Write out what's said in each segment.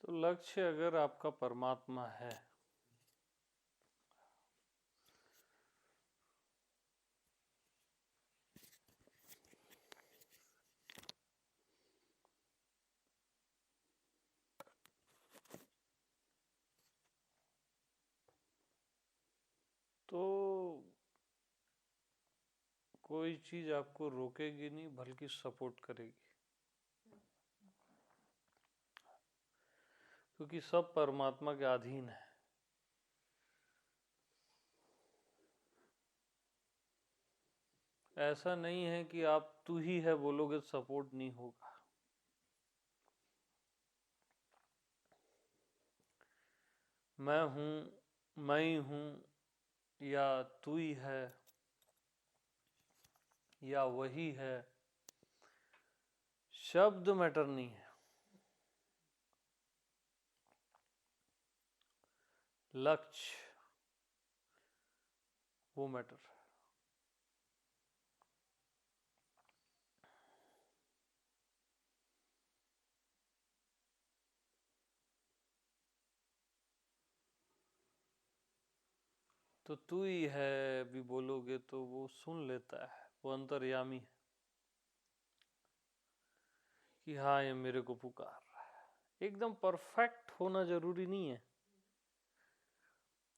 तो लक्ष्य अगर आपका परमात्मा है तो कोई चीज आपको रोकेगी नहीं बल्कि सपोर्ट करेगी, क्योंकि सब परमात्मा के अधीन है। ऐसा नहीं है कि आप तू ही है बोलोगे तो सपोर्ट नहीं होगा। मैं हूं, मैं ही हूं, या तू ही है, या वही है, शब्द मैटर नहीं है। लक्ष्य वो मैटर है। तो तू ही है भी बोलोगे तो वो सुन लेता है, वो अंतर्यामी है कि हाँ ये मेरे को पुकार रहा है। एकदम परफेक्ट होना जरूरी नहीं है।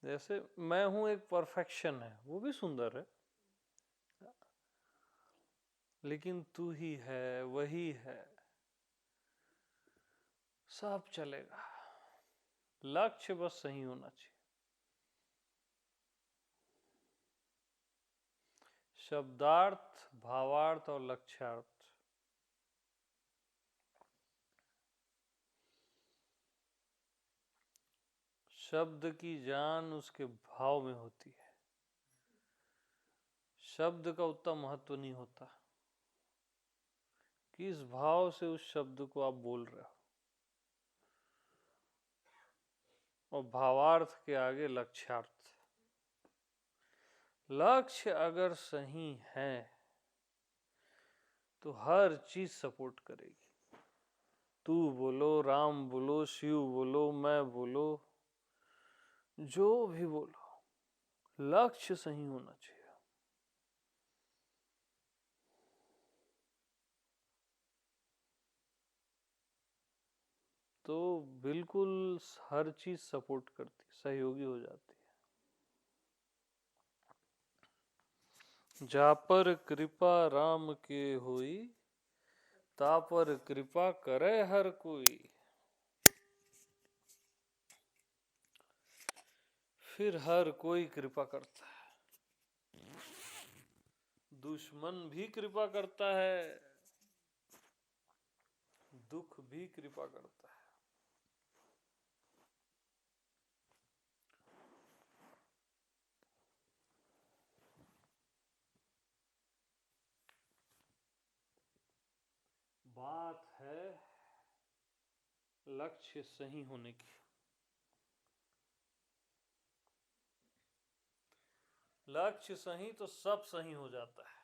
जैसे मैं हूं एक परफेक्शन है, वो भी सुंदर है, लेकिन तू ही है, वही है, सब चलेगा। लक्ष्य बस सही होना चाहिए। शब्दार्थ, भावार्थ और लक्ष्यार्थ, शब्द की जान उसके भाव में होती है। शब्द का उतना महत्व नहीं होता, किस भाव से उस शब्द को आप बोल रहे हो। और भावार्थ के आगे लक्ष्यार्थ। लक्ष्य अगर सही है तो हर चीज सपोर्ट करेगी। तू बोलो, राम बोलो, शिव बोलो, मैं बोलो, जो भी बोलो, लक्ष्य सही होना चाहिए। तो बिल्कुल हर चीज सपोर्ट करती, सहयोगी हो जाती है। जा पर कृपा राम के होई, ता पर कृपा करे हर कोई। फिर हर कोई कृपा करता है, दुश्मन भी कृपा करता है, दुख भी कृपा करता है। बात है लक्ष्य सही होने की। लक्ष्य सही तो सब सही हो जाता है।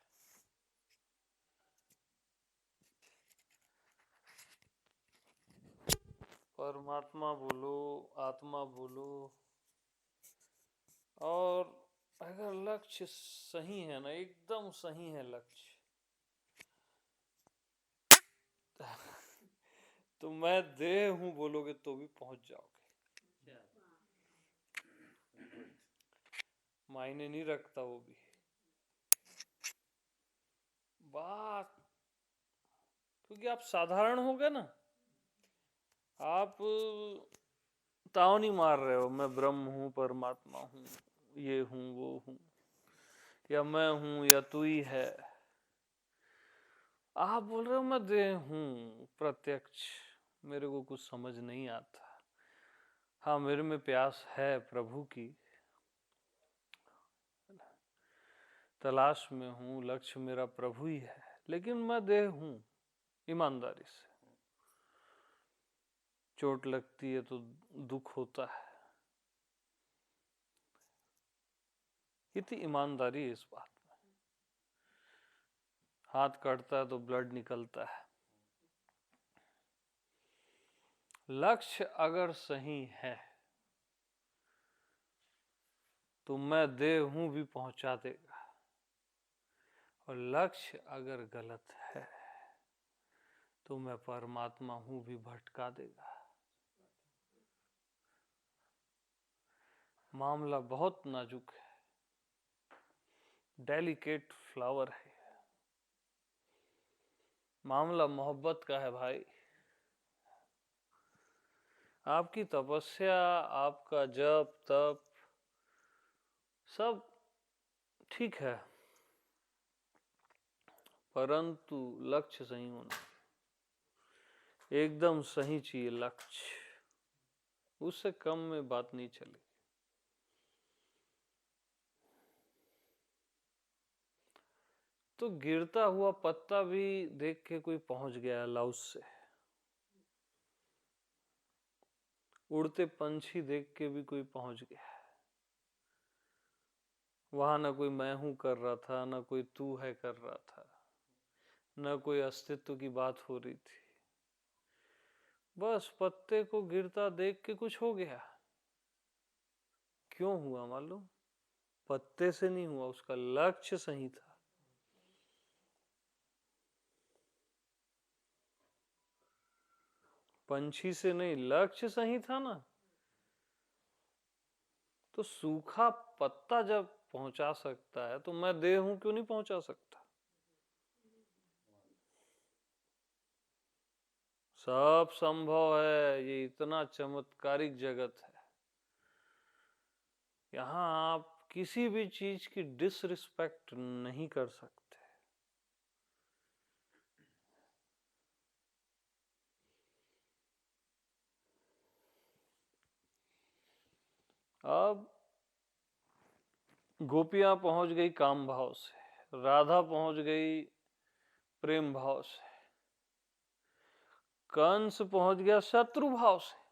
परमात्मा बोलो, आत्मा बोलो, और अगर लक्ष्य सही है ना, एकदम सही है लक्ष्य, तो मैं देह हूं बोलोगे तो भी पहुंच जाओगे। मायने नहीं रखता वो भी बात, क्योंकि आप साधारण हो गए ना। आप ताव नहीं मार रहे हो मैं ब्रह्म हूं, परमात्मा हूं, ये हूं, वो हूं, या मैं हूं, या तू ही है। आप बोल रहे हो मैं देह हूं, प्रत्यक्ष, मेरे को कुछ समझ नहीं आता। हाँ, मेरे में प्यास है प्रभु की, तलाश में हूं, लक्ष्य मेरा प्रभु ही है, लेकिन मैं देह हूं। ईमानदारी से, चोट लगती है तो दुख होता है, इतनी ईमानदारी है इस बात में। हाथ कटता है तो ब्लड निकलता है, लक्ष्य अगर सही है तो मैं देह हूं भी पहुंचा देगा, और लक्ष्य अगर गलत है तो मैं परमात्मा हूं भी भटका देगा। मामला बहुत नाजुक है, डेलिकेट फ्लावर है। मामला मोहब्बत का है भाई। आपकी तपस्या, आपका जप तप सब ठीक है, परंतु लक्ष्य सही होना, एकदम सही चाहिए लक्ष्य, उससे कम में बात नहीं चलेगी। तो गिरता हुआ पत्ता भी देख के कोई पहुंच गया लाउस से, उड़ते पंछी देख के भी कोई पहुंच गया। वहां ना कोई मैं हूं कर रहा था, ना कोई तू है कर रहा था, ना कोई अस्तित्व की बात हो रही थी। बस पत्ते को गिरता देख के कुछ हो गया। क्यों हुआ मालूम? पत्ते से नहीं हुआ, उसका लक्ष्य सही था। पंछी से नहीं, लक्ष्य सही था ना। तो सूखा पत्ता जब पहुंचा सकता है तो मैं देह हूं क्यों नहीं पहुंचा सकता? सब संभव है, ये इतना चमत्कारिक जगत है। यहां आप किसी भी चीज की डिसरिस्पेक्ट नहीं कर सकते। अब गोपियां पहुंच गई काम भाव से, राधा पहुंच गई प्रेम भाव से, कंस पहुंच गया शत्रु भाव से।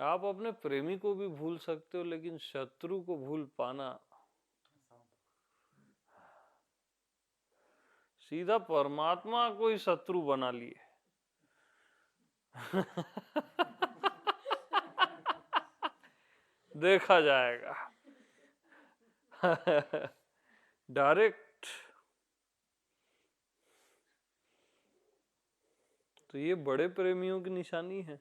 आप अपने प्रेमी को भी भूल सकते हो, लेकिन शत्रु को भूल पाना, सीधा परमात्मा को ही शत्रु बना लिए। देखा जाएगा। डायरेक्ट। तो ये बड़े प्रेमियों की निशानी है।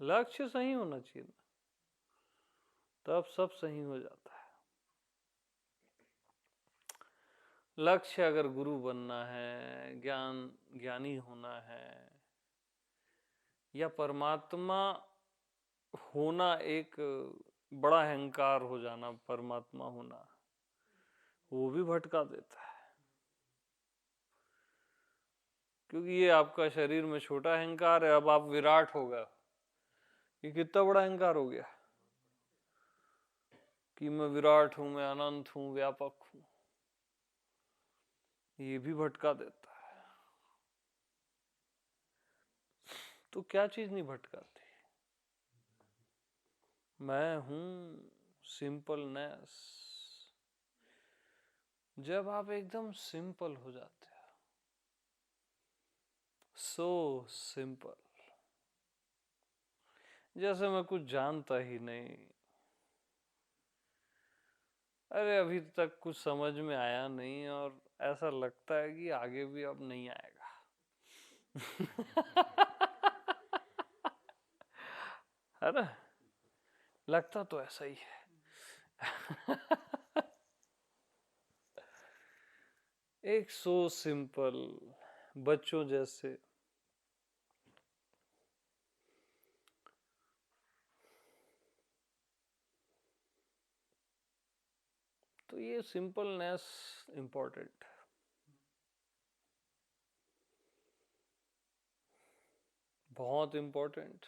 लक्ष्य सही होना चाहिए ना, तब सब सही हो जाता है। लक्ष्य अगर गुरु बनना है, ज्ञानी होना है, या परमात्मा होना, एक बड़ा अहंकार हो जाना, परमात्मा होना, वो भी भटका देता है। क्योंकि ये आपका शरीर में छोटा अहंकार है, अब आप विराट हो गए। ये कितना बड़ा अहंकार हो गया कि मैं विराट हूं, मैं अनंत हूं, व्यापक हूं। ये भी भटका देता है। तो क्या चीज नहीं भटकाती? मैं हूं सिंपलनेस। जब आप एकदम सिंपल हो जाते हो, सो सिंपल, जैसे मैं कुछ जानता ही नहीं, अरे अभी तक कुछ समझ में आया नहीं, और ऐसा लगता है कि आगे भी अब नहीं आएगा। है ना? लगता तो ऐसा ही है। एक सो सिंपल, बच्चों जैसे। तो ये सिंपलनेस इंपॉर्टेंट, बहुत इंपॉर्टेंट।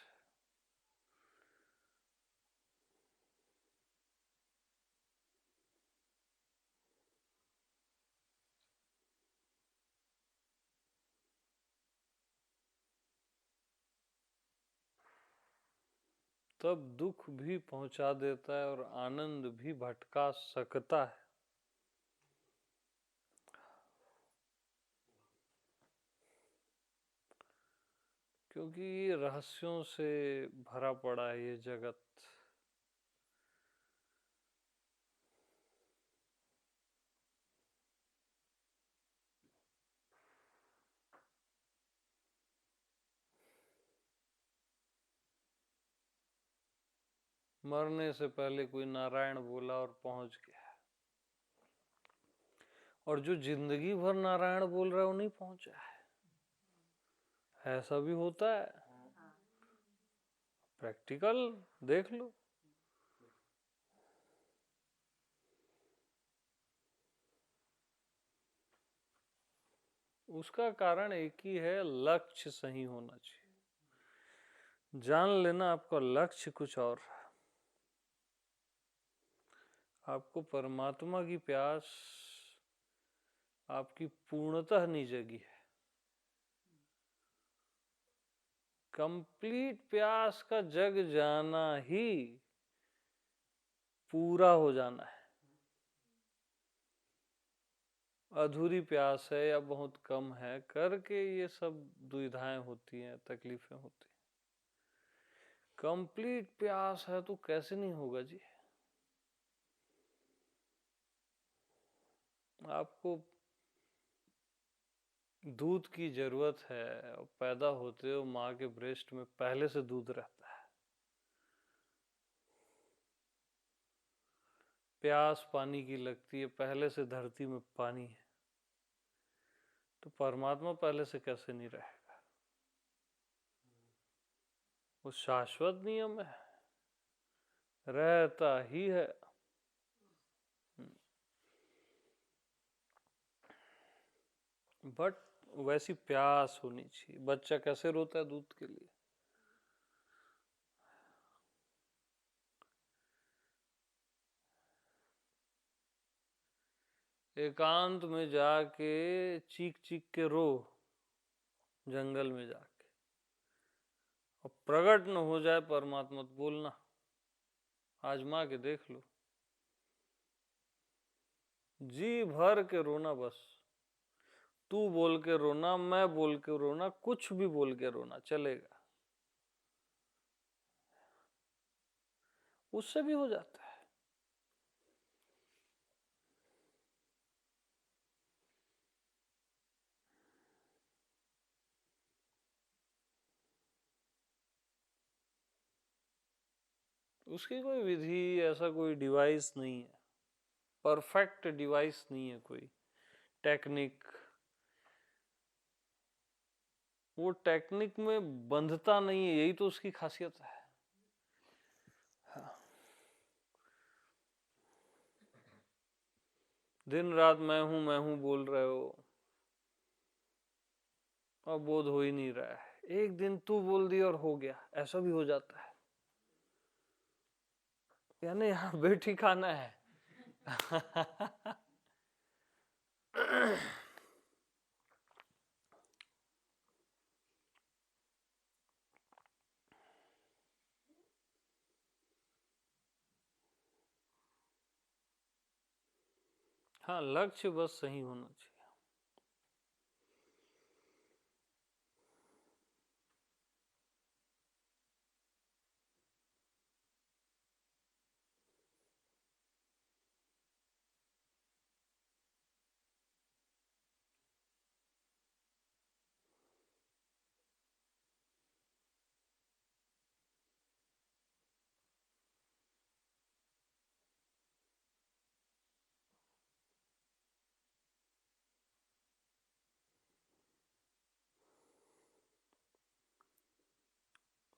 तब दुख भी पहुंचा देता है और आनंद भी भटका सकता है। क्योंकि ये रहस्यों से भरा पड़ा है ये जगत। मरने से पहले कोई नारायण बोला और पहुंच गया, और जो जिंदगी भर नारायण बोल रहा है वो नहीं पहुंचा है। ऐसा भी होता है, प्रैक्टिकल देख लो। उसका कारण एक ही है, लक्ष्य सही होना चाहिए। जान लेना आपका लक्ष्य कुछ और है। आपको परमात्मा की प्यास आपकी पूर्णतः नहीं जगी है। कंप्लीट प्यास का जग जाना ही पूरा हो जाना है। अधूरी प्यास है या बहुत कम है करके ये सब दुविधाएं होती हैं, तकलीफें होती हैं। कंप्लीट प्यास है तो कैसे नहीं होगा जी। आपको दूध की जरूरत है, और पैदा होते हो माँ के ब्रेस्ट में पहले से दूध रहता है। प्यास पानी की लगती है, पहले से धरती में पानी है। तो परमात्मा पहले से कैसे नहीं रहेगा। वो शाश्वत नियम है, रहता ही है। बट वैसी प्यास होनी चाहिए। बच्चा कैसे रोता है दूध के लिए? एकांत में जाके चीख चीख के रो, जंगल में जाके, और प्रकट न हो जाए परमात्मा तो बोलना। आजमा के देख लो, जी भर के रोना। बस तू बोल के रोना, मैं बोल के रोना, कुछ भी बोल के रोना चलेगा, उससे भी हो जाता है। उसकी कोई विधि, ऐसा कोई डिवाइस नहीं है, परफेक्ट डिवाइस नहीं है कोई टेक्निक। वो टेक्निक में बंधता नहीं है, यही तो उसकी खासियत है। हाँ। दिन रात मैं हूं बोल रहे हो और बोध हो ही नहीं रहा है। एक दिन तू बोल दिया और हो गया, ऐसा भी हो जाता है। यानी यहाँ बेटी खाना है। हाँ, लक्ष्य बस सही होना चाहिए।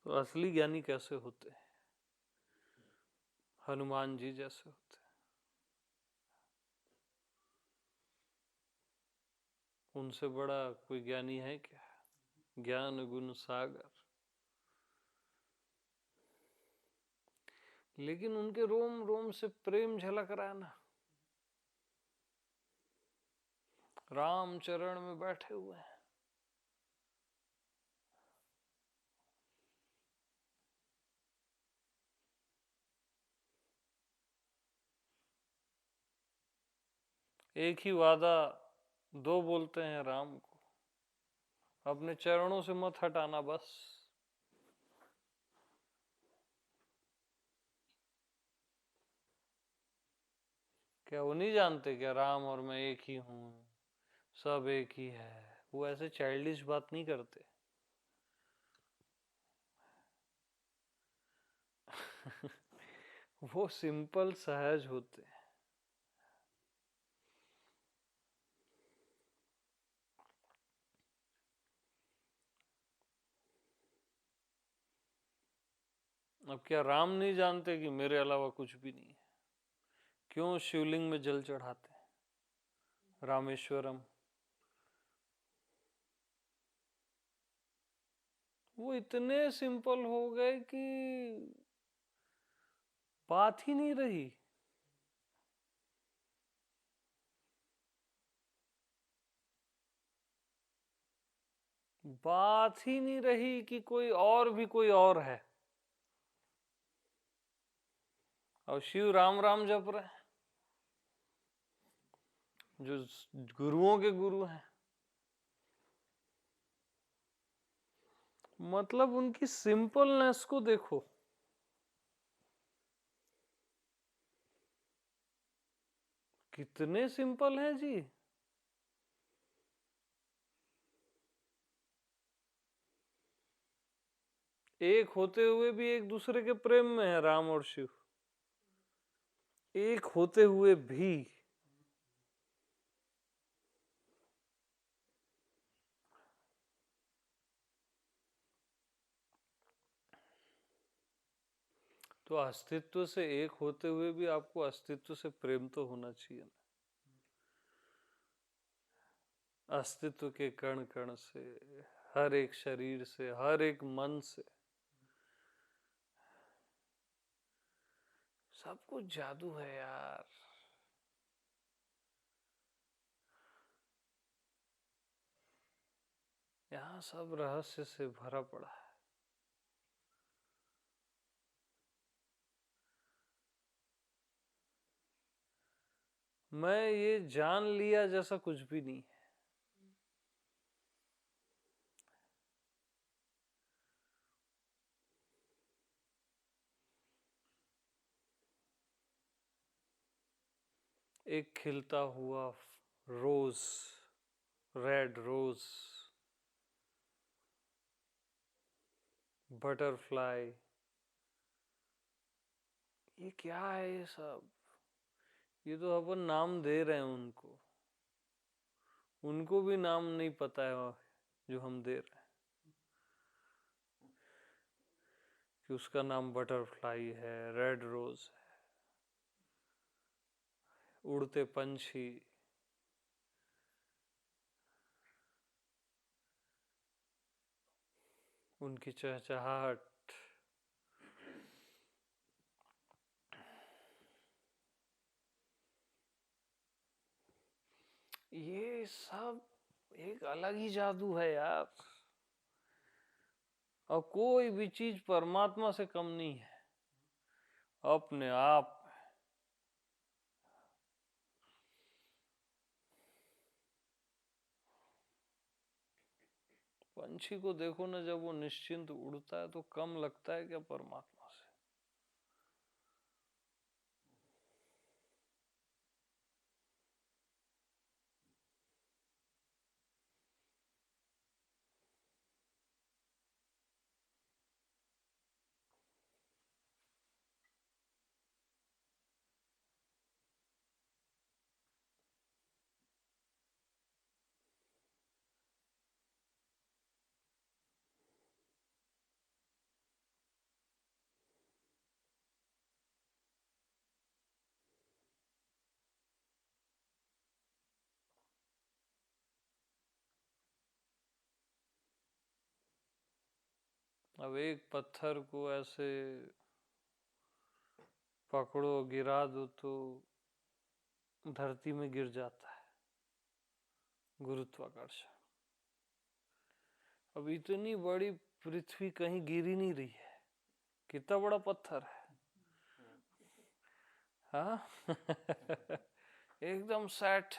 तो असली ज्ञानी कैसे होते हैं? हनुमान जी जैसे होते हैं। उनसे बड़ा कोई ज्ञानी है क्या? ज्ञान गुण सागर। लेकिन उनके रोम रोम से प्रेम झलक रहा है ना। राम चरण में बैठे हुए हैं। एक ही वादा दो बोलते हैं राम को, अपने चरणों से मत हटाना बस। क्या वो नहीं जानते क्या राम और मैं एक ही हूं, सब एक ही है? वो ऐसे चाइल्डिश बात नहीं करते। वो सिंपल सहज होते हैं। अब क्या राम नहीं जानते कि मेरे अलावा कुछ भी नहीं है? क्यों शिवलिंग में जल चढ़ाते हैं रामेश्वरम? वो इतने सिंपल हो गए कि बात ही नहीं रही। बात ही नहीं रही कि कोई और भी कोई और है। और शिव राम राम जप रहे हैं, जो गुरुओं के गुरु हैं। मतलब उनकी सिंपलनेस को देखो। कितने सिंपल हैं जी। एक होते हुए भी एक दूसरे के प्रेम में है राम और शिव। एक होते हुए भी। तो अस्तित्व से एक होते हुए भी आपको अस्तित्व से प्रेम तो होना चाहिए ना। अस्तित्व के कण कण से, हर एक शरीर से, हर एक मन से, सब कुछ जादू है यार। यहाँ सब रहस्य से भरा पड़ा है। मैं ये जान लिया जैसा कुछ भी नहीं है। एक खिलता हुआ रोज, रेड रोज, बटरफ्लाई, ये क्या है ये सब? ये तो अपन नाम दे रहे हैं उनको। उनको भी नाम नहीं पता है जो हम दे रहे हैं, कि उसका नाम बटरफ्लाई है, रेड रोज है, उड़ते पंछी। उनकी चहचहाहट। ये सब एक अलग ही जादू है यार। और कोई भी चीज परमात्मा से कम नहीं है अपने आप। पंछी को देखो ना, जब वो निश्चिंत उड़ता है तो कम लगता है क्या परमात्मा से? अब एक पत्थर को ऐसे पकड़ो, गिरा दो तो धरती में गिर जाता है, गुरुत्वाकर्षण। अब इतनी बड़ी पृथ्वी कहीं गिर ही नहीं रही है। कितना बड़ा पत्थर है। हाँ। एकदम सेट,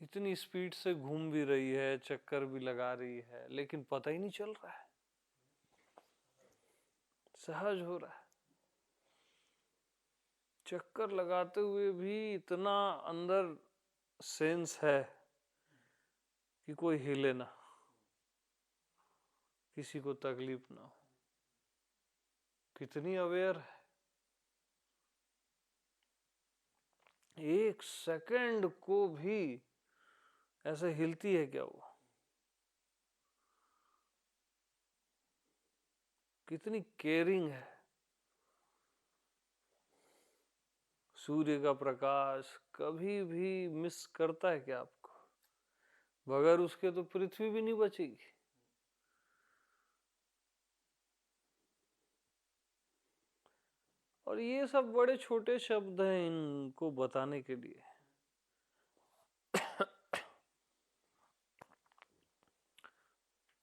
इतनी स्पीड से घूम भी रही है, चक्कर भी लगा रही है, लेकिन पता ही नहीं चल रहा है, सहज हो रहा है। चक्कर लगाते हुए भी इतना अंदर सेंस है कि कोई हिले ना, किसी को तकलीफ ना हो। कितनी अवेयर है, एक सेकंड को भी ऐसे हिलती है क्या वो? कितनी केयरिंग है। सूर्य का प्रकाश कभी भी मिस करता है क्या आपको? बगैर उसके तो पृथ्वी भी नहीं बचेगी। और ये सब बड़े छोटे शब्द हैं इनको बताने के लिए।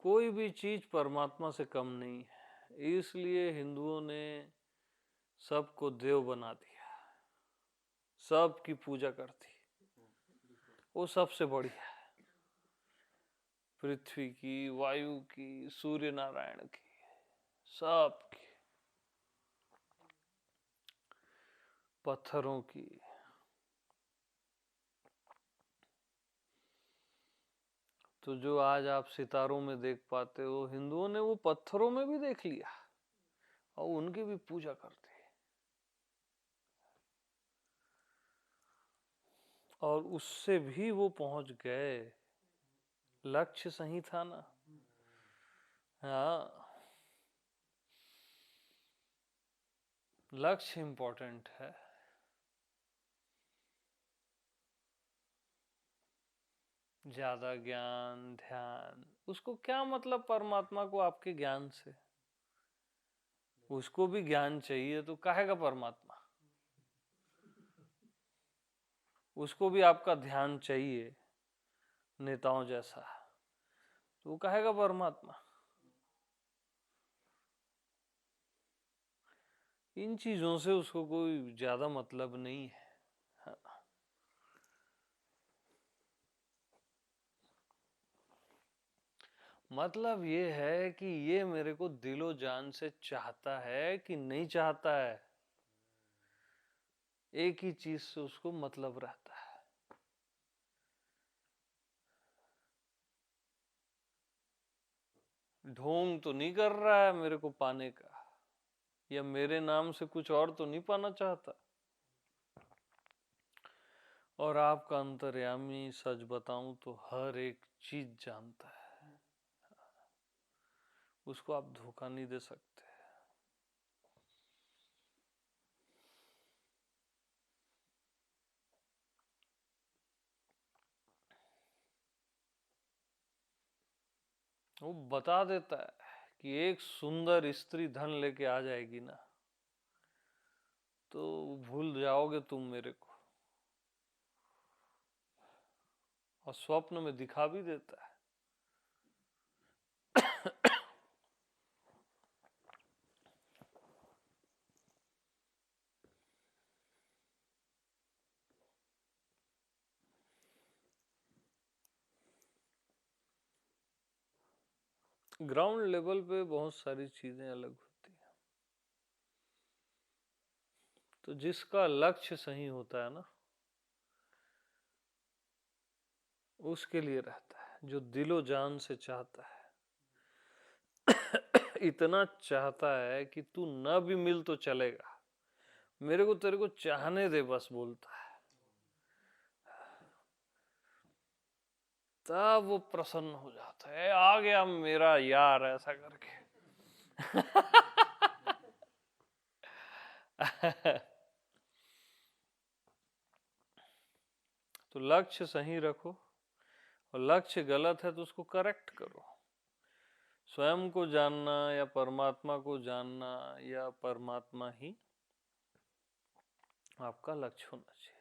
कोई भी चीज परमात्मा से कम नहीं है, इसलिए हिंदुओं ने सबको देव बना दिया, सबकी पूजा करती, वो सबसे बढ़िया है। पृथ्वी की, वायु की, सूर्य नारायण की, सबकी, पत्थरों की। तो जो आज आप सितारों में देख पाते हो, हिंदुओं ने वो पत्थरों में भी देख लिया और उनकी भी पूजा करते हैं। और उससे भी वो पहुंच गए, लक्ष्य सही था ना। हाँ, लक्ष्य इंपॉर्टेंट है। ज्यादा ज्ञान, ध्यान, उसको क्या मतलब परमात्मा को आपके ज्ञान से? उसको भी ज्ञान चाहिए, तो काहेगा परमात्मा? उसको भी आपका ध्यान चाहिए नेताओं जैसा, तो वो काहेगा परमात्मा? इन चीजों से उसको कोई ज्यादा मतलब नहीं है। मतलब ये है कि ये मेरे को दिलो जान से चाहता है कि नहीं चाहता है, एक ही चीज से उसको मतलब रहता है। ढोंग तो नहीं कर रहा है मेरे को पाने का, या मेरे नाम से कुछ और तो नहीं पाना चाहता। और आपका अंतर्यामी, सच बताऊं तो हर एक चीज जानता है, उसको आप धोखा नहीं दे सकते। वो बता देता है कि एक सुंदर स्त्री धन लेके आ जाएगी ना, तो भूल जाओगे तुम मेरे को। और स्वप्न में दिखा भी देता है। ग्राउंड लेवल पे बहुत सारी चीजें अलग होती हैं। तो जिसका लक्ष्य सही होता है ना, उसके लिए रहता है, जो दिलो जान से चाहता है। इतना चाहता है कि तू न भी मिल तो चलेगा, मेरे को तेरे को चाहने दे बस, बोलता है। तब वो प्रसन्न हो जाता है, आ गया मेरा यार, ऐसा करके। तो लक्ष्य सही रखो, और लक्ष्य गलत है तो उसको करेक्ट करो। स्वयं को जानना या परमात्मा को जानना, या परमात्मा ही आपका लक्ष्य होना चाहिए।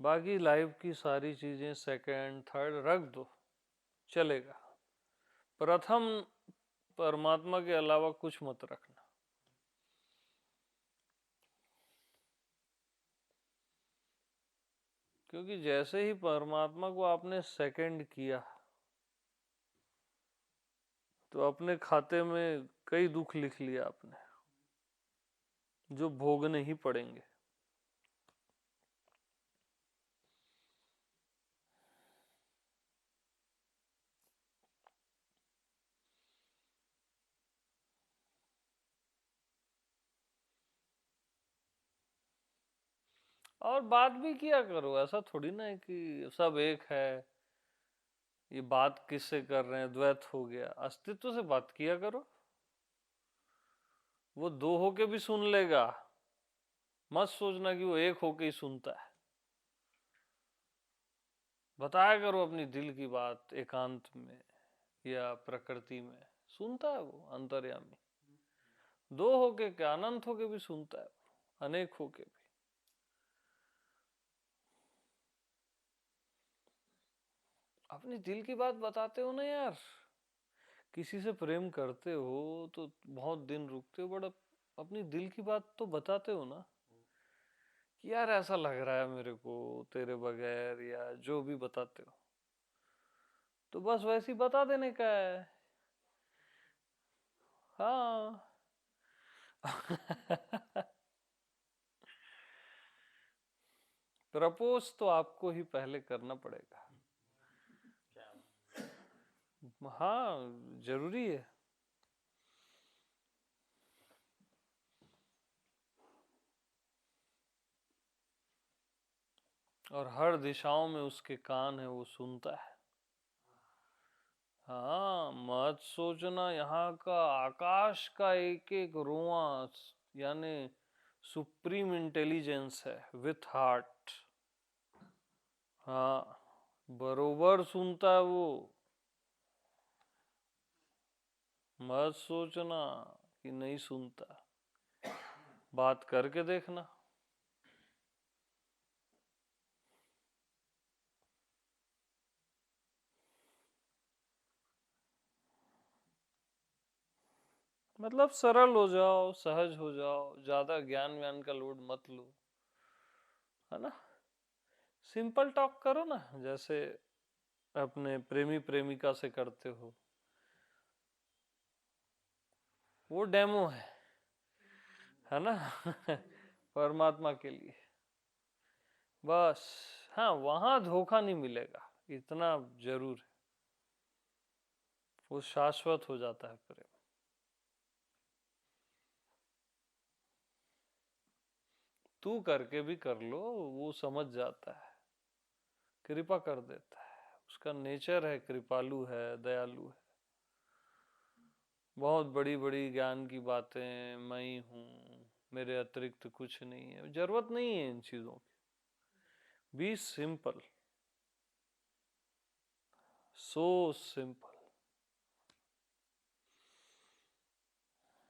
बाकी लाइफ की सारी चीजें सेकंड थर्ड रख दो, चलेगा। प्रथम परमात्मा के अलावा कुछ मत रखना। क्योंकि जैसे ही परमात्मा को आपने सेकंड किया तो अपने खाते में कई दुख लिख लिया आपने, जो भोगने ही पड़ेंगे। और बात भी किया करो, ऐसा थोड़ी ना है कि सब एक है, ये बात किससे कर रहे हैं, द्वैत हो गया। अस्तित्व से बात किया करो, वो दो होके भी सुन लेगा। मत सोचना कि वो एक होके ही सुनता है। बताया करो अपनी दिल की बात एकांत में या प्रकृति में, सुनता है वो अंतर्यामी। दो होके क्या, अनंत होके भी सुनता है, अनेक होके भी। अपनी दिल की बात बताते हो ना यार। किसी से प्रेम करते हो तो बहुत दिन रुकते हो, बट अपनी दिल की बात तो बताते हो ना कि यार ऐसा लग रहा है मेरे को तेरे बगैर, या जो भी बताते हो तो बस वैसे ही बता देने का है। हाँ। प्रपोज तो आपको ही पहले करना पड़ेगा। हाँ, जरूरी है। और हर दिशाओं में उसके कान है, वो सुनता है। हाँ, मत सोचना यहाँ का आकाश का एक एक रोआ यानी सुप्रीम इंटेलिजेंस है विथ हार्ट। हाँ, बरोबर सुनता है वो। मत सोचना कि नहीं सुनता, बात करके देखना। मतलब सरल हो जाओ, सहज हो जाओ, ज्यादा ज्ञान व्यान का लोड मत लो, है ना। सिंपल टॉक करो ना, जैसे अपने प्रेमी प्रेमिका से करते हो। वो डेमो है ना। परमात्मा के लिए बस। हाँ, वहां धोखा नहीं मिलेगा, इतना जरूर है। वो शाश्वत हो जाता है प्रेम। तू करके भी कर लो, वो समझ जाता है, कृपा कर देता है। उसका नेचर है, कृपालु है, दयालु है। बहुत बड़ी बड़ी ज्ञान की बातें, मैं ही हूँ, मेरे अतिरिक्त कुछ नहीं है, जरूरत नहीं है इन चीजों की। Be simple, so simple.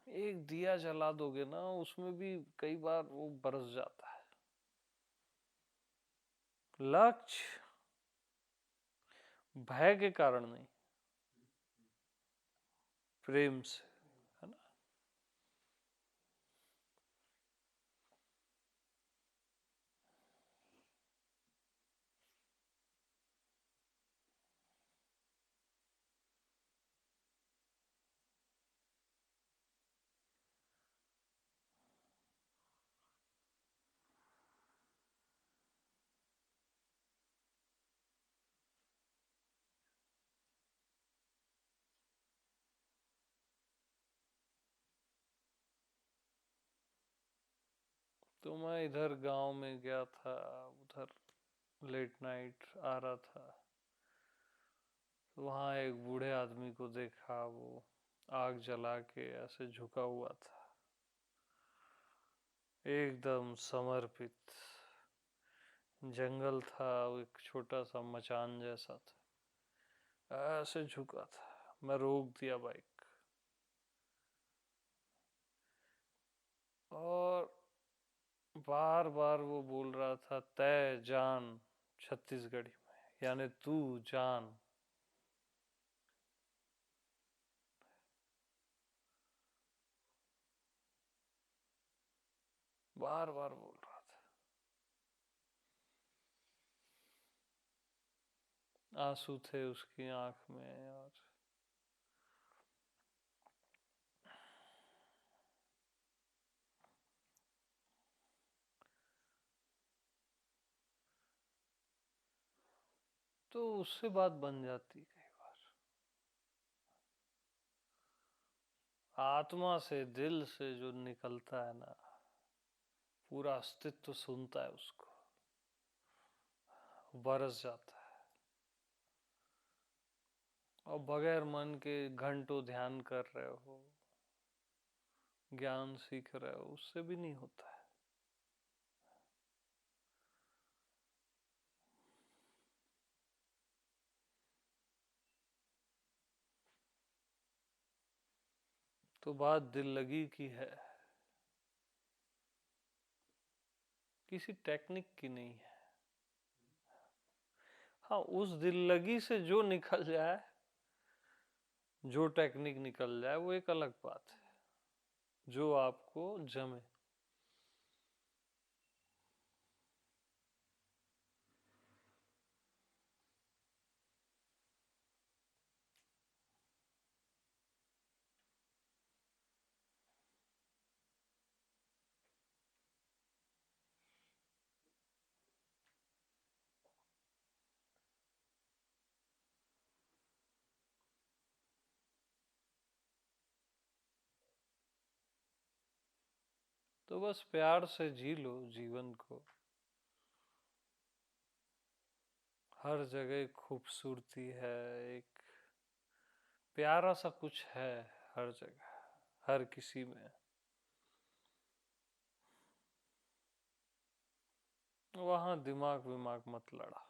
एक दिया जला दोगे ना, उसमें भी कई बार वो बरस जाता है। लक्ष्य भय के कारण नहीं, प्रेम से, है ना। तो मैं इधर गांव में गया था, उधर लेट नाइट आ रहा था, तो वहां एक बूढ़े आदमी को देखा, वो आग जला के ऐसे झुका हुआ था, एकदम समर्पित। जंगल था, एक छोटा सा मचान जैसा था, ऐसे झुका था। मैं रोक दिया बाइक, और बार बार वो बोल रहा था, तय जान छत्तीसगढ़ी में, यानी तू जान। बार बार बोल रहा था। आंसू थे उसकी आंख में। और तो उससे बात बन जाती कई बार, आत्मा से, दिल से जो निकलता है ना, पूरा अस्तित्व सुनता है उसको, बरस जाता है। और बगैर मन के घंटों ध्यान कर रहे हो, ज्ञान सीख रहे हो, उससे भी नहीं होता है। तो बात दिल लगी की है, किसी टेक्निक की नहीं है। हाँ, उस दिल लगी से जो निकल जाए, जो टेक्निक निकल जाए, वो एक अलग बात है, जो आपको जमे। तो बस प्यार से जी लो जीवन को, हर जगह खूबसूरती है, एक प्यारा सा कुछ है हर जगह, हर किसी में। वहां दिमाग विमाग मत लड़ा।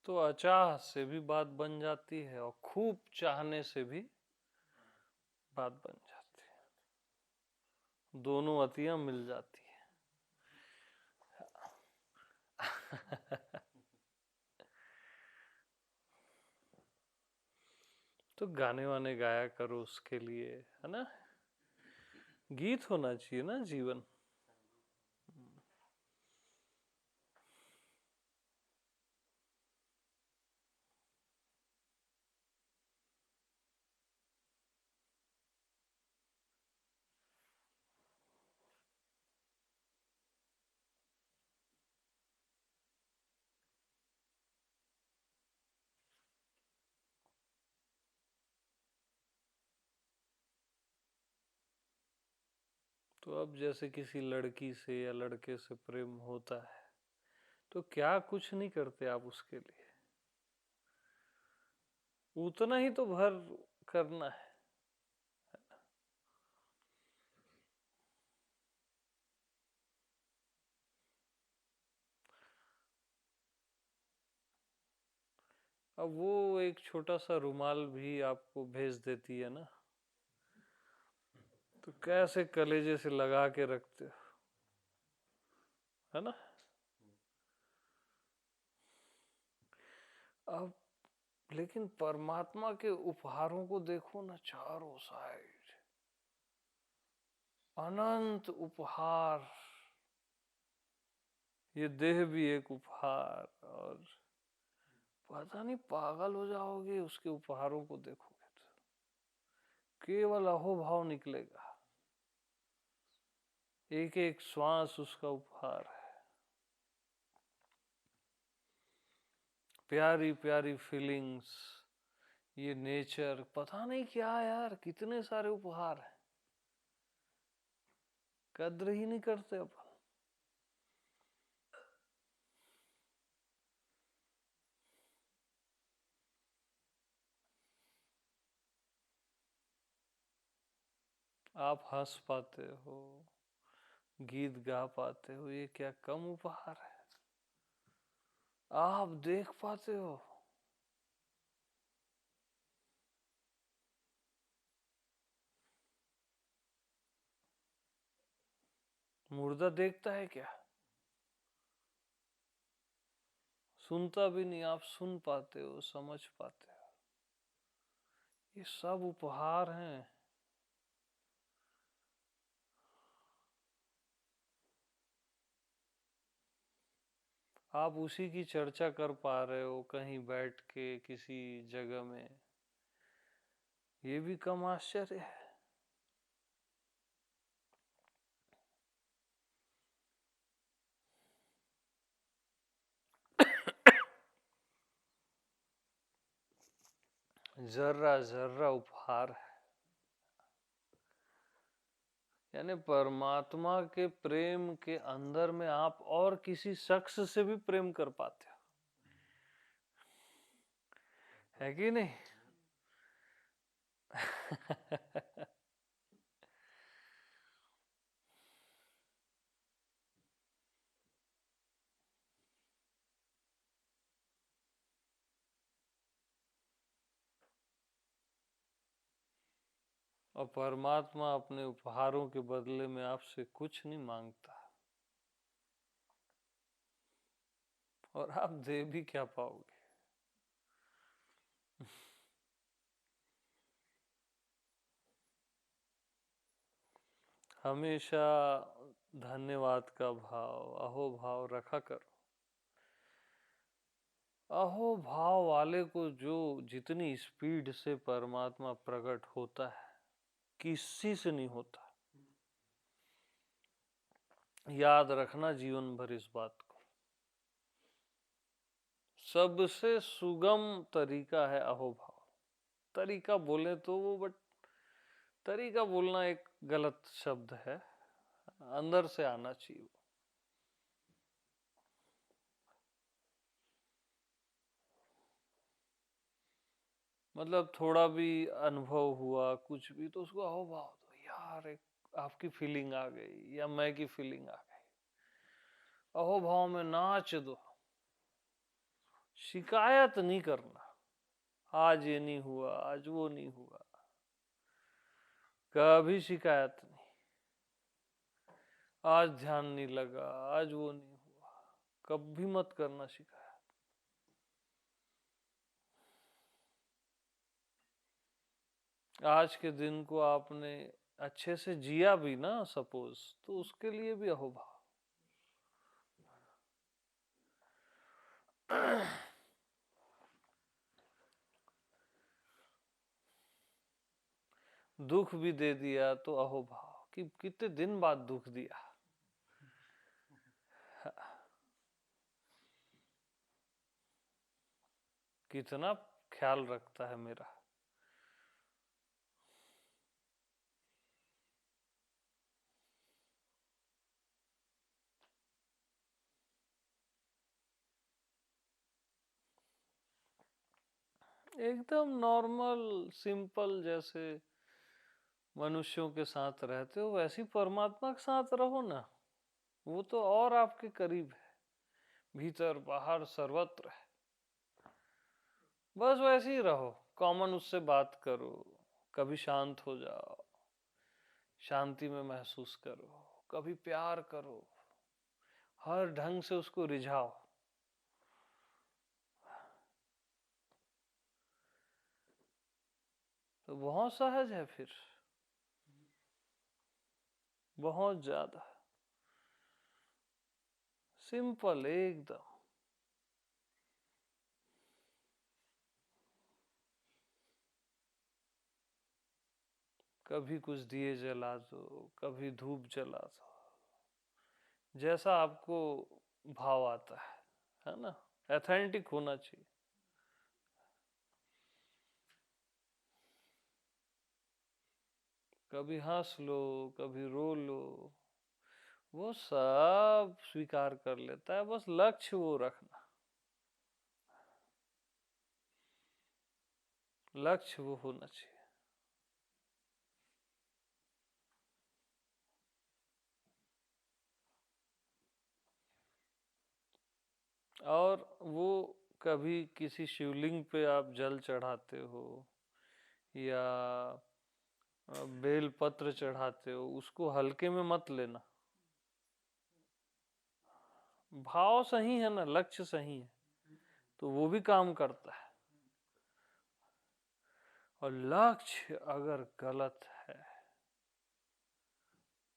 तो अचाह से भी बात बन जाती है, और खूब चाहने से भी बात बन जाती है, दोनों अतियां मिल जाती है। तो गाने वाने गाया करो उसके लिए, है ना। गीत होना चाहिए ना जीवन। तो अब जैसे किसी लड़की से या लड़के से प्रेम होता है, तो क्या कुछ नहीं करते आप उसके लिए, उतना ही तो भर करना है। अब वो एक छोटा सा रुमाल भी आपको भेज देती है ना, तो कैसे कलेजे से लगा के रखते हो, है ना। अब लेकिन परमात्मा के उपहारों को देखो ना, चारों साइड अनंत उपहार। ये देह भी एक उपहार, और पता नहीं पागल हो जाओगे उसके उपहारों को देखोगे तो, केवल अहोभाव निकलेगा, एक एक श्वास उसका उपहार है। प्यारी प्यारी फीलिंग्स, ये नेचर, पता नहीं क्या यार, कितने सारे उपहार हैं, कद्र ही नहीं करते अपन। आप हंस पाते हो, गीत गा पाते हो, ये क्या कम उपहार है? आप देख पाते हो, मुर्दा देखता है क्या? सुनता भी नहीं, आप सुन पाते हो, समझ पाते हो। ये सब उपहार हैं। आप उसी की चर्चा कर पा रहे हो कहीं बैठ के किसी जगह में, ये भी कम आश्चर्य है। जर्रा जर्रा उपहार है। यानी परमात्मा के प्रेम के अंदर में आप और किसी शख्स से भी प्रेम कर पाते हो, है कि नहीं? और परमात्मा अपने उपहारों के बदले में आपसे कुछ नहीं मांगता, और आप दे भी क्या पाओगे? हमेशा धन्यवाद का भाव, अहो भाव रखा करो। अहो भाव वाले को जो जितनी स्पीड से परमात्मा प्रकट होता है, किसी से नहीं होता। याद रखना जीवन भर इस बात को। सबसे सुगम तरीका है अहोभाव। तरीका बोले तो वो, बट तरीका बोलना एक गलत शब्द है, अंदर से आना चाहिए। मतलब थोड़ा भी अनुभव हुआ कुछ भी तो उसको अहोभाव दो यार, एक आपकी फीलिंग आ गई या मैं की फीलिंग आ गई, अहोभाव में नाच दो। शिकायत नहीं करना, आज ये नहीं हुआ, आज वो नहीं हुआ, कभी शिकायत नहीं। आज ध्यान नहीं लगा, आज वो नहीं हुआ, कभी मत करना शिकायत। आज के दिन को आपने अच्छे से जिया भी ना सपोज, तो उसके लिए भी अहोभाव। दुख भी दे दिया तो अहोभाव कि कितने दिन बाद दुख दिया। कितना ख्याल रखता है मेरा। एकदम नॉर्मल सिंपल, जैसे मनुष्यों के साथ रहते हो वैसे ही परमात्मा के साथ रहो ना। वो तो और आपके करीब है, भीतर बाहर सर्वत्र है। बस वैसे ही रहो, कॉमन उससे बात करो, कभी शांत हो जाओ, शांति में महसूस करो, कभी प्यार करो, हर ढंग से उसको रिझाओ। तो बहुत सहज है फिर, बहुत ज्यादा सिंपल एकदम। कभी कुछ दिए जला दो, कभी धूप जला दो, जैसा आपको भाव आता है ना? ऑथेंटिक होना चाहिए। कभी हंस लो, कभी रो लो, वो सब स्वीकार कर लेता है, बस लक्ष्य वो रखना, लक्ष्य वो होना चाहिए। और वो कभी किसी शिवलिंग पे आप जल चढ़ाते हो या बेल पत्र चढ़ाते हो, उसको हल्के में मत लेना। भाव सही है ना, लक्ष्य सही है तो वो भी काम करता है। और लक्ष्य अगर गलत है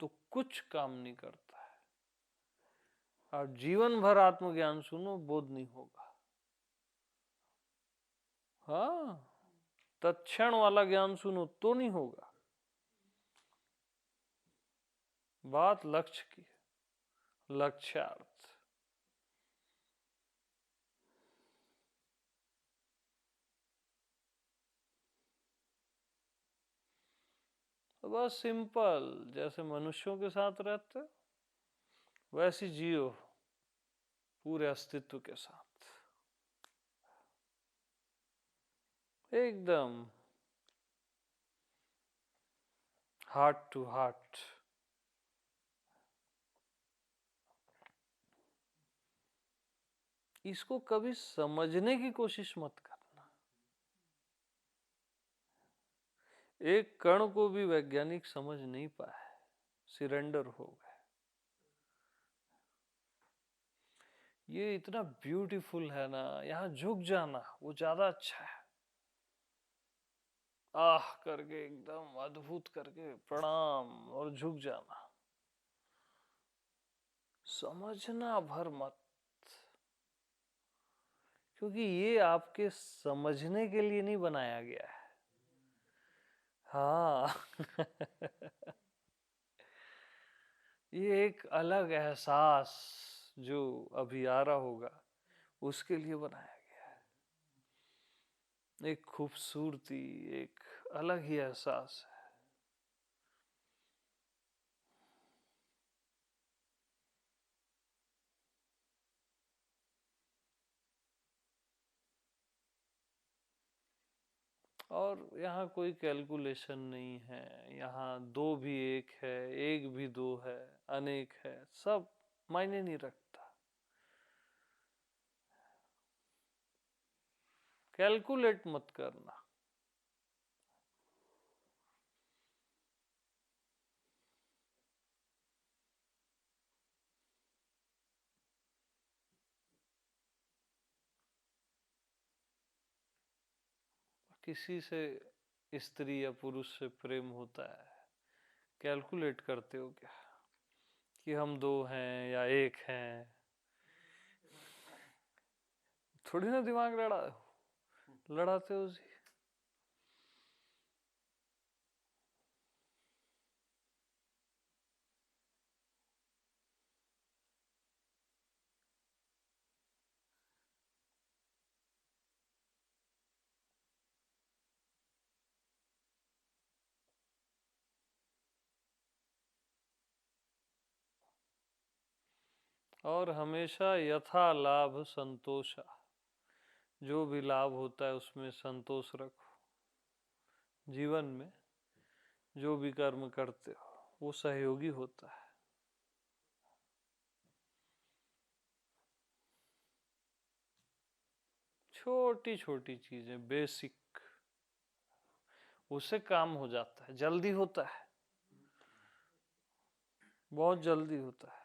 तो कुछ काम नहीं करता है। आप जीवन भर आत्मज्ञान सुनो, बोध नहीं होगा। हाँ, तत्क्षण वाला ज्ञान सुनो तो नहीं होगा। बात लक्ष्य की है, लक्ष्यार्थ। तो बस सिंपल, जैसे मनुष्यों के साथ रहते हो वैसी जियो, पूरे अस्तित्व के साथ एकदम हार्ट टू हार्ट। इसको कभी समझने की कोशिश मत करना। एक कण को भी वैज्ञानिक समझ नहीं पाए, सिरेंडर हो गए। ये इतना ब्यूटीफुल है ना, यहाँ झुक जाना वो ज्यादा अच्छा है। आह करके एकदम अद्भुत करके प्रणाम और झुक जाना, समझना भर मत, क्योंकि ये आपके समझने के लिए नहीं बनाया गया है। हाँ ये एक अलग एहसास जो अभी आ रहा होगा उसके लिए बनाया गया है। एक खूबसूरती, एक अलग ही एहसास है। और यहाँ कोई कैलकुलेशन नहीं है, यहाँ दो भी एक है, एक भी दो है, अनेक है, सब मायने नहीं रखता। कैलकुलेट मत करना। किसी से स्त्री या पुरुष से प्रेम होता है, कैलकुलेट करते हो क्या कि हम दो हैं या एक हैं? थोड़ी ना दिमाग लड़ाते हो जी। और हमेशा यथा लाभ संतोषा, जो भी लाभ होता है उसमें संतोष रखो। जीवन में जो भी कर्म करते हो वो सहयोगी होता है। छोटी छोटी चीजें बेसिक, उससे काम हो जाता है, जल्दी होता है, बहुत जल्दी होता है।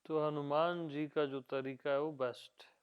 तो हनुमान जी का जो तरीका है वो बेस्ट है।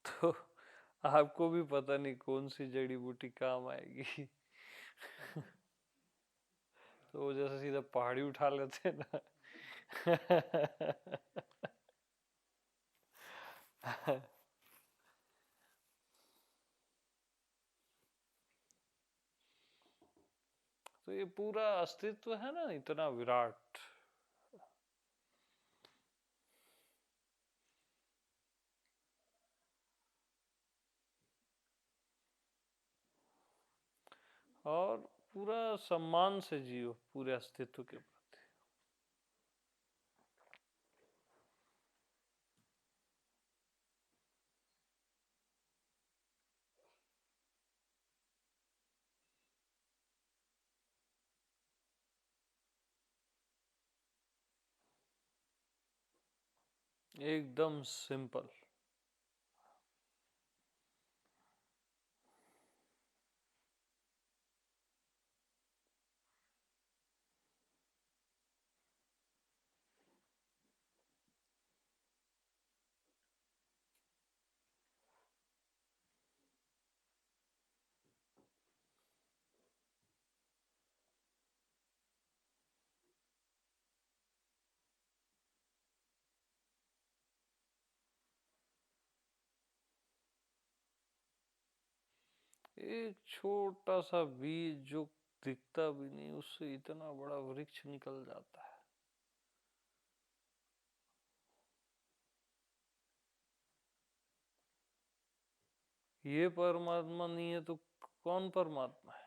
तो आपको भी पता नहीं कौन सी जड़ी बूटी काम आएगी। तो वो जैसे सीधा पहाड़ी उठा लेते हैं ना। तो ये पूरा अस्तित्व है ना इतना विराट। और पूरा सम्मान से जियो पूरे अस्तित्व के प्रति। एकदम सिंपल। एक छोटा सा बीज जो दिखता भी नहीं, उससे इतना बड़ा वृक्ष निकल जाता है। ये परमात्मा नहीं है तो कौन परमात्मा है?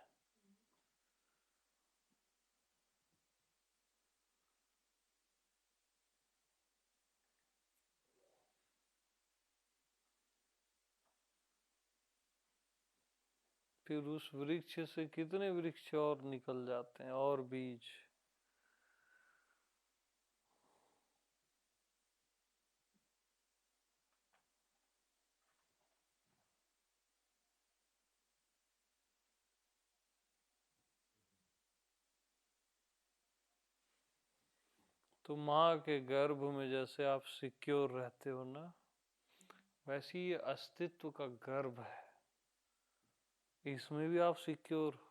फिर उस वृक्ष से कितने वृक्ष और निकल जाते हैं और बीज। तो माँ के गर्भ में जैसे आप सिक्योर रहते हो ना, वैसे ही अस्तित्व का गर्भ है, इसमें भी आप सिक्योर हो।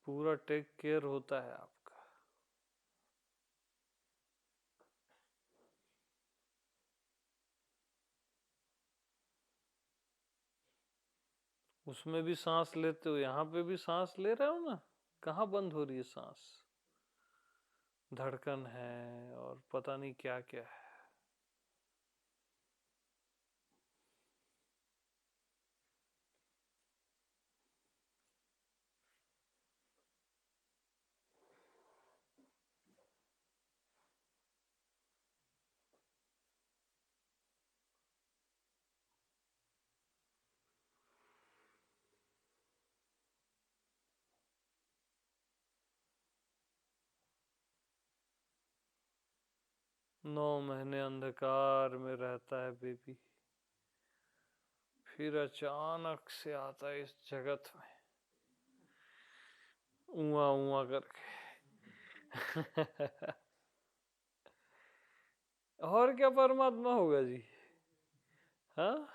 पूरा टेक केयर होता है आपका। उसमें भी सांस लेते हो, यहाँ पे भी सांस ले रहे हो ना। कहाँ बंद हो रही है सांस? धड़कन है और पता नहीं क्या क्या है। नौ महीने अंधकार में रहता है बेबी, फिर अचानक से आता है इस जगत में, उआ उआ करके। और क्या परमात्मा होगा जी? हाँ।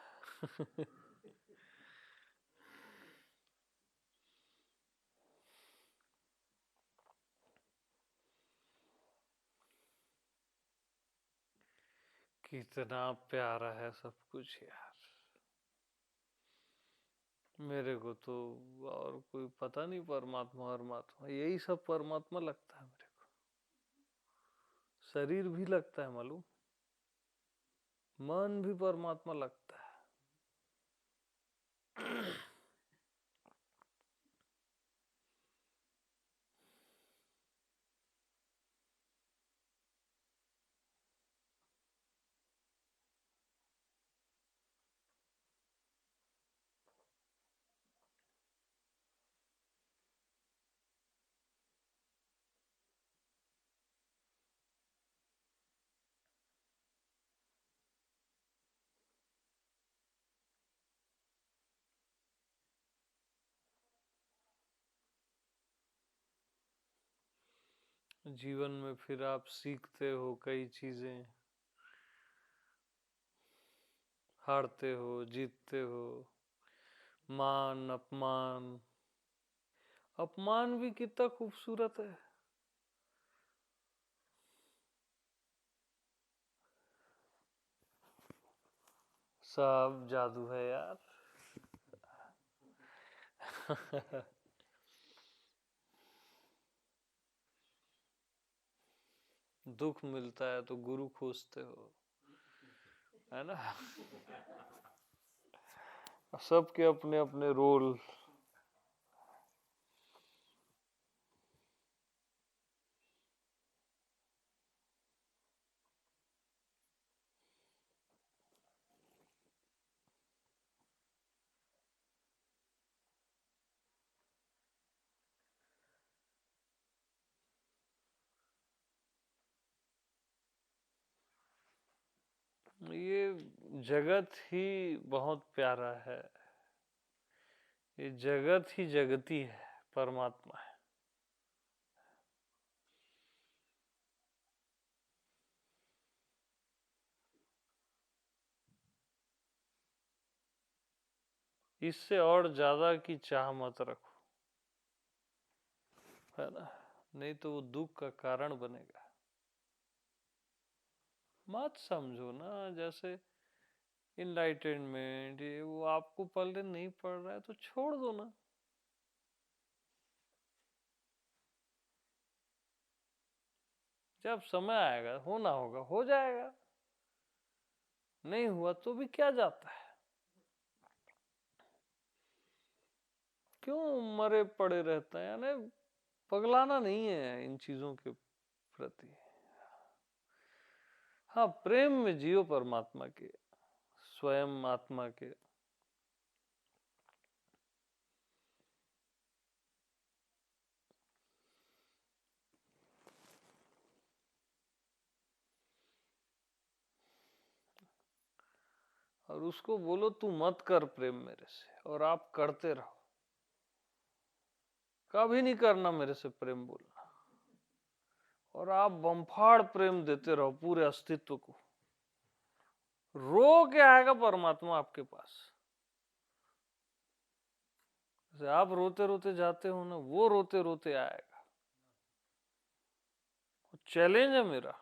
कितना प्यारा है सब कुछ यार। मेरे को तो और कोई पता नहीं, परमात्मा परमात्मा यही सब परमात्मा लगता है मेरे को। शरीर भी लगता है मालूम, मन भी परमात्मा लगता है। जीवन में फिर आप सीखते हो कई चीजें, हारते हो, जीतते हो, मान अपमान। अपमान भी कितना खूबसूरत है। सब जादू है यार। दुख मिलता है तो गुरु खोजते हो, है ना। सबके अपने अपने रोल। ये जगत ही बहुत प्यारा है। ये जगत ही जगती है, परमात्मा है। इससे और ज्यादा की चाह मत रखो, है ना, नहीं तो वो दुख का कारण बनेगा। मत समझो ना, जैसे इनलाइटनमेंट ये वो आपको पल्ले नहीं पड़ रहा है तो छोड़ दो ना। जब समय आएगा, होना होगा, हो जाएगा। नहीं हुआ तो भी क्या जाता है। क्यों मरे पड़े रहते हैं, यानी पगलाना नहीं है इन चीजों के प्रति। हाँ, प्रेम में जियो परमात्मा के, स्वयं आत्मा के। और उसको बोलो तू मत कर प्रेम मेरे से, और आप करते रहो। कभी नहीं करना मेरे से प्रेम बोलना, और आप बम्फाड़ प्रेम देते रहो पूरे अस्तित्व को। रो के आएगा परमात्मा आपके पास। जैसे आप रोते रोते जाते हो ना, वो रोते रोते आएगा। चैलेंज है मेरा,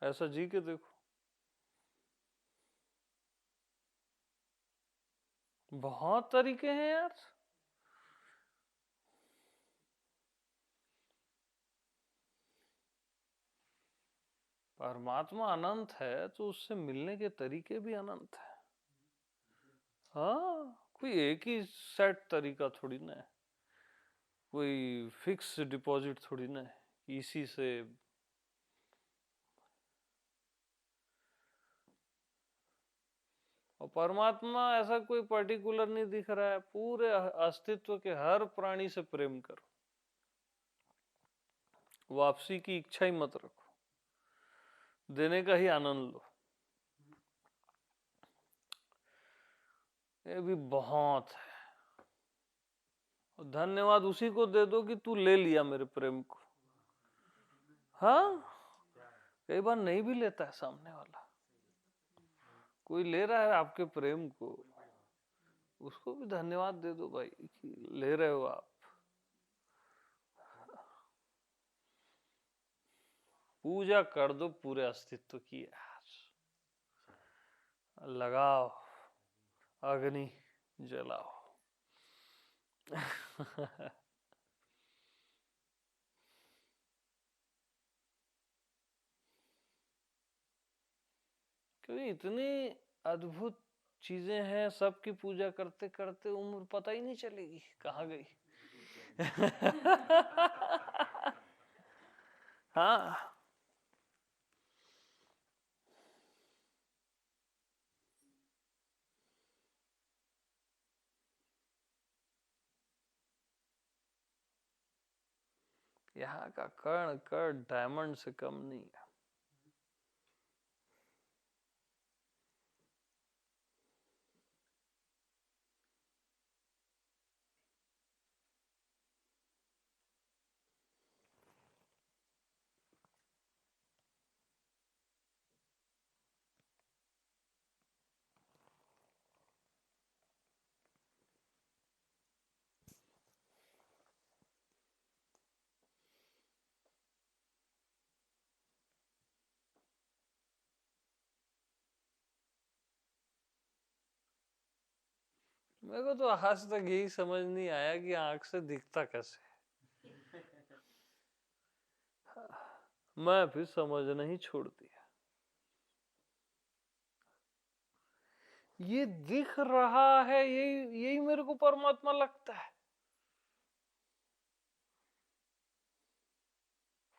ऐसा जी के देखो। बहुत तरीके हैं यार। परमात्मा अनंत है तो उससे मिलने के तरीके भी अनंत है। हाँ, कोई एक ही सेट तरीका थोड़ी ना है, कोई फिक्स डिपॉजिट थोड़ी ना है इसी से। और परमात्मा ऐसा कोई पर्टिकुलर नहीं दिख रहा है, पूरे अस्तित्व के हर प्राणी से प्रेम करो। वापसी की इच्छा ही मत रखो, देने का ही आनंद लो। ये भी बहुत है। और धन्यवाद उसी को दे दो कि तू ले लिया मेरे प्रेम को। हाँ, कई बार नहीं भी लेता है सामने वाला, कोई ले रहा है आपके प्रेम को, उसको भी धन्यवाद दे दो भाई कि ले रहे हो आप। पूजा कर दो पूरे अस्तित्व की यार। लगाओ अग्नि, जलाओ। क्योंकि इतनी अद्भुत चीजें हैं, सबकी पूजा करते करते उम्र पता ही नहीं चलेगी कहाँ गई। हाँ, यहाँ का कण कण डायमंड से कम नहीं है। मेरे को तो आज तक यही समझ नहीं आया कि आंख से दिखता कैसे। मैं फिर समझना ही छोड़ दिया। ये दिख रहा है, यही यही मेरे को परमात्मा लगता है।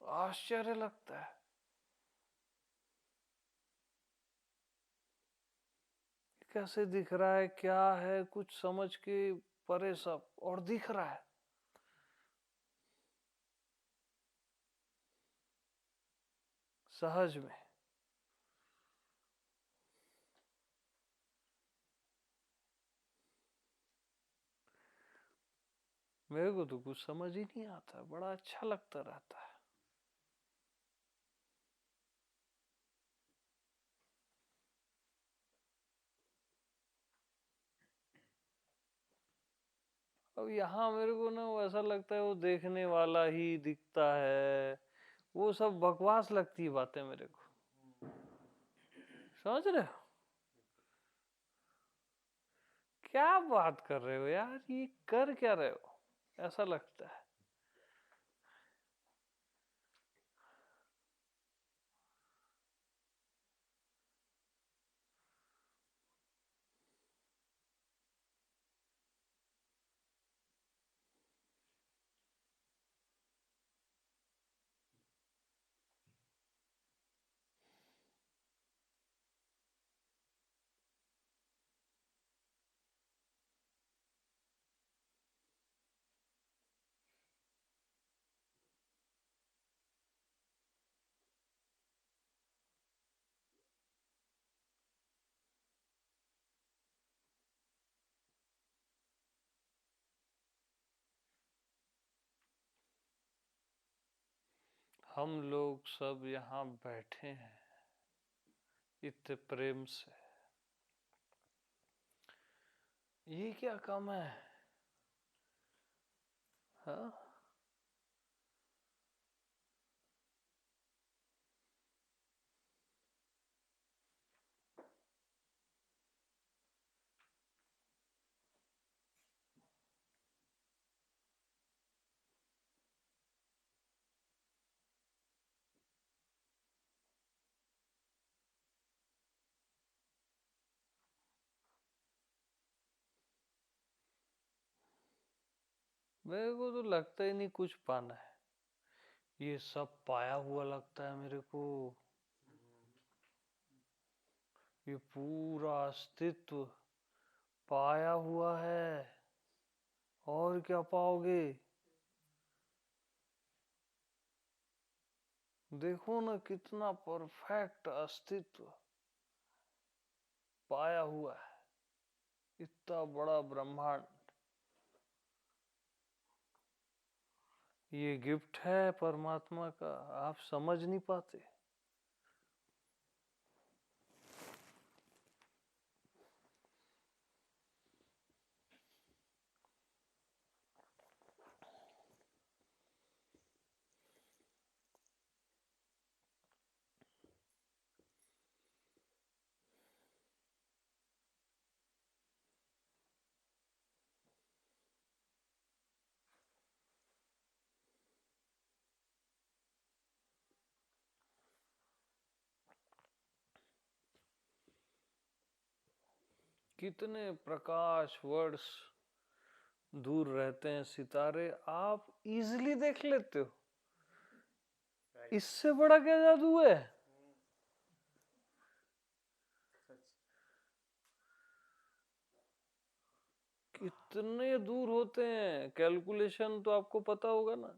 आश्चर्य लगता है, कैसे दिख रहा है, क्या है, कुछ समझ के परे सब, और दिख रहा है सहज में। मेरे को तो कुछ समझ ही नहीं आता, बड़ा अच्छा लगता रहता है। अब यहाँ मेरे को ना ऐसा लगता है वो देखने वाला ही दिखता है, वो सब बकवास लगती है बातें मेरे को। समझ रहे हो क्या बात कर रहे हो यार, ये कर क्या रहे हो, ऐसा लगता है। हम लोग सब यहाँ बैठे हैं इतने प्रेम से, ये क्या कम है? हाँ, मेरे को तो लगता ही नहीं कुछ पाना है, ये सब पाया हुआ लगता है मेरे को। ये पूरा अस्तित्व पाया हुआ है, और क्या पाओगे? देखो ना कितना परफेक्ट अस्तित्व पाया हुआ है, इतना बड़ा ब्रह्मांड। ये गिफ्ट है परमात्मा का, आप समझ नहीं पाते। कितने प्रकाश वर्ष दूर रहते हैं सितारे, आप इजीली देख लेते हो। इससे बड़ा क्या जादू है? कितने दूर होते हैं, कैलकुलेशन तो आपको पता होगा ना।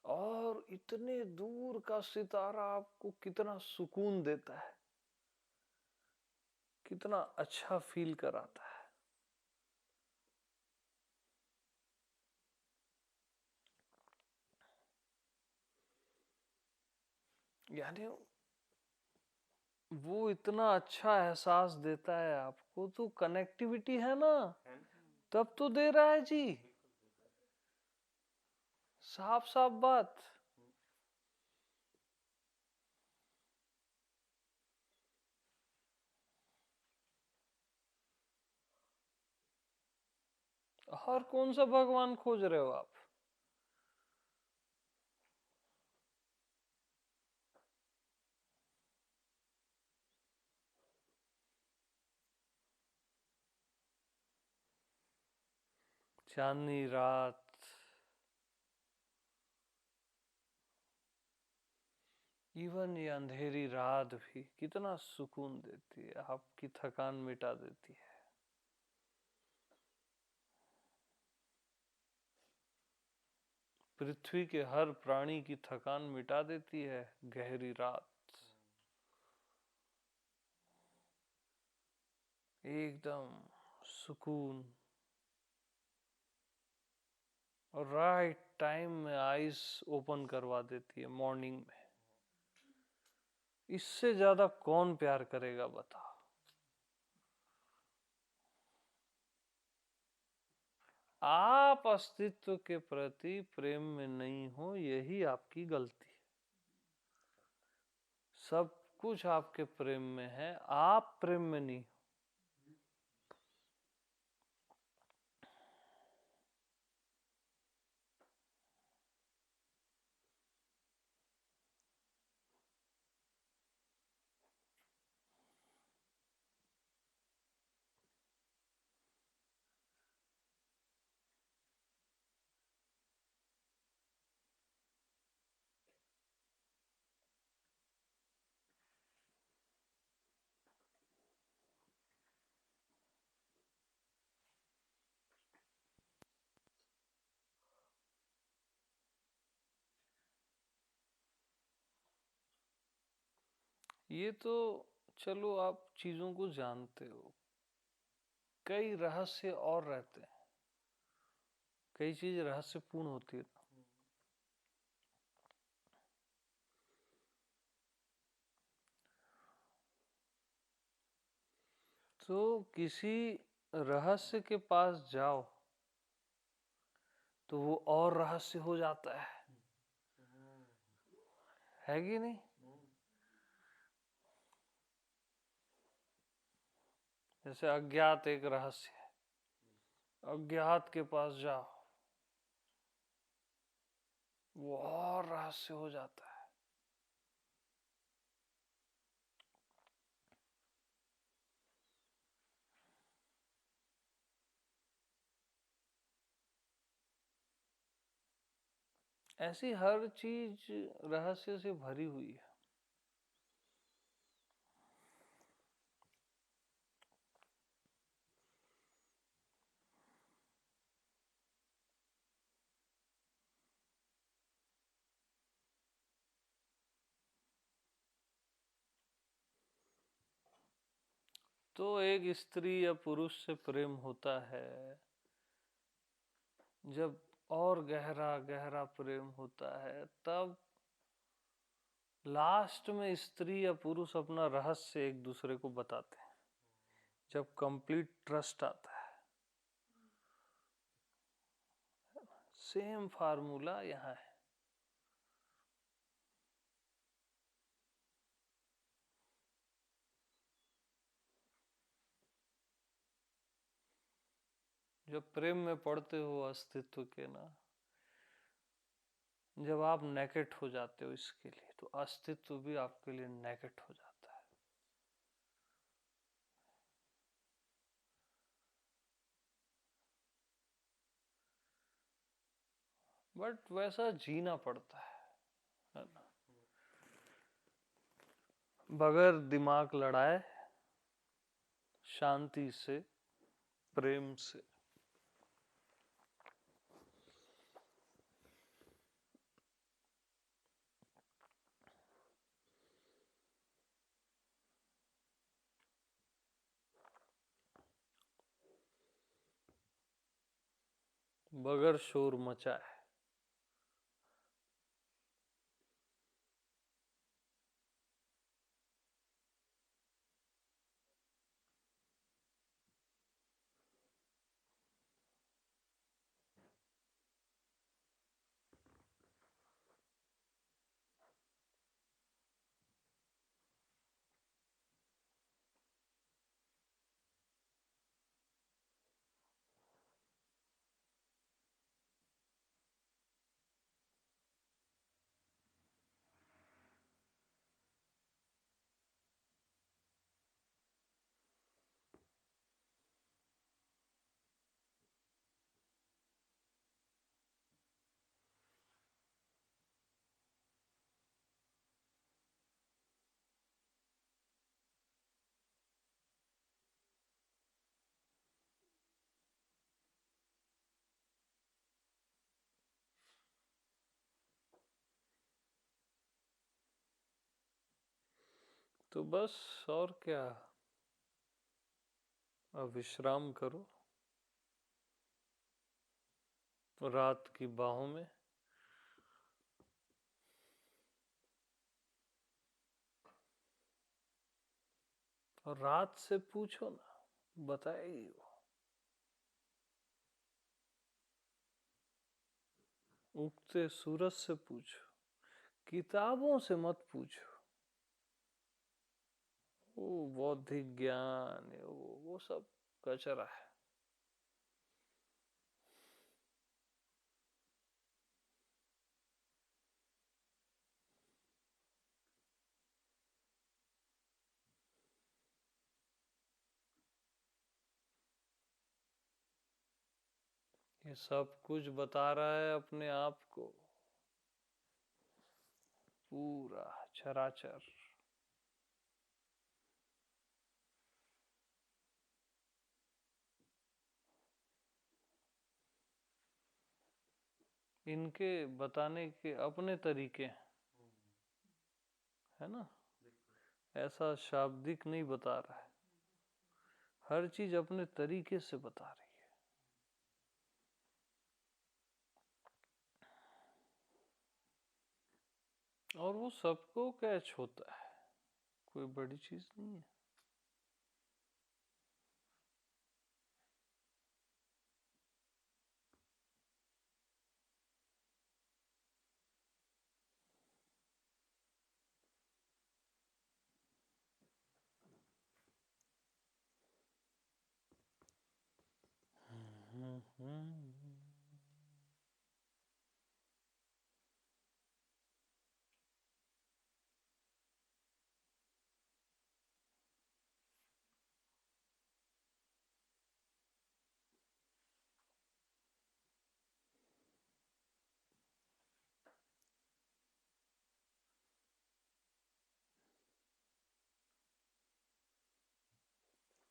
और इतने दूर का सितारा आपको कितना सुकून देता है, कितना अच्छा फील कराता है। यानी वो इतना अच्छा एहसास देता है आपको, तो कनेक्टिविटी है ना, तब तो दे रहा है जी। साफ साफ बात। और कौन सा भगवान खोज रहे हो आप? चांदनी रात, इवन ये अंधेरी रात भी कितना सुकून देती है, आपकी थकान मिटा देती है। पृथ्वी के हर प्राणी की थकान मिटा देती है गहरी रात। एकदम सुकून, और राइट टाइम में आईज ओपन करवा देती है मॉर्निंग में। इससे ज्यादा कौन प्यार करेगा बता। आप अस्तित्व के प्रति प्रेम में नहीं हो, यही आपकी गलती है। सब कुछ आपके प्रेम में है, आप प्रेम में नहीं। ये तो चलो आप चीजों को जानते हो, कई रहस्य और रहते हैं, कई चीज रहस्यपूर्ण होती है। तो किसी रहस्य के पास जाओ तो वो और रहस्य हो जाता है कि नहीं? जैसे अज्ञात एक रहस्य है, अज्ञात के पास जाओ वो और रहस्य हो जाता है। ऐसी हर चीज रहस्य से भरी हुई है। तो एक स्त्री या पुरुष से प्रेम होता है, जब और गहरा गहरा प्रेम होता है, तब लास्ट में स्त्री या पुरुष अपना रहस्य एक दूसरे को बताते हैं, जब कंप्लीट ट्रस्ट आता है। सेम फार्मूला यहाँ है। जब प्रेम में पड़ते हो अस्तित्व के ना, जब आप नेकेट हो जाते हो इसके लिए, तो अस्तित्व भी आपके लिए नेकेट हो जाता है। बट वैसा जीना पड़ता है ना, बगैर दिमाग लड़ाए, शांति से, प्रेम से। बगैर शोर मचाए। तो बस, और क्या, अब विश्राम करो रात की बाहों में। और रात से पूछो ना, बताएगी वो। उगते सूरज से पूछो, किताबों से मत पूछो। वो बौद्धिक ज्ञान है, वो सब कचरा है। ये सब कुछ बता रहा है अपने आप को, पूरा चराचर। इनके बताने के अपने तरीके हैं, है ना। ऐसा शाब्दिक नहीं बता रहा है, हर चीज अपने तरीके से बता रही है। और वो सबको कैच होता है, कोई बड़ी चीज नहीं है।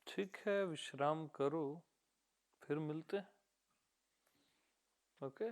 ठीक है, विश्राम करो, फिर मिलते हैं। ओके।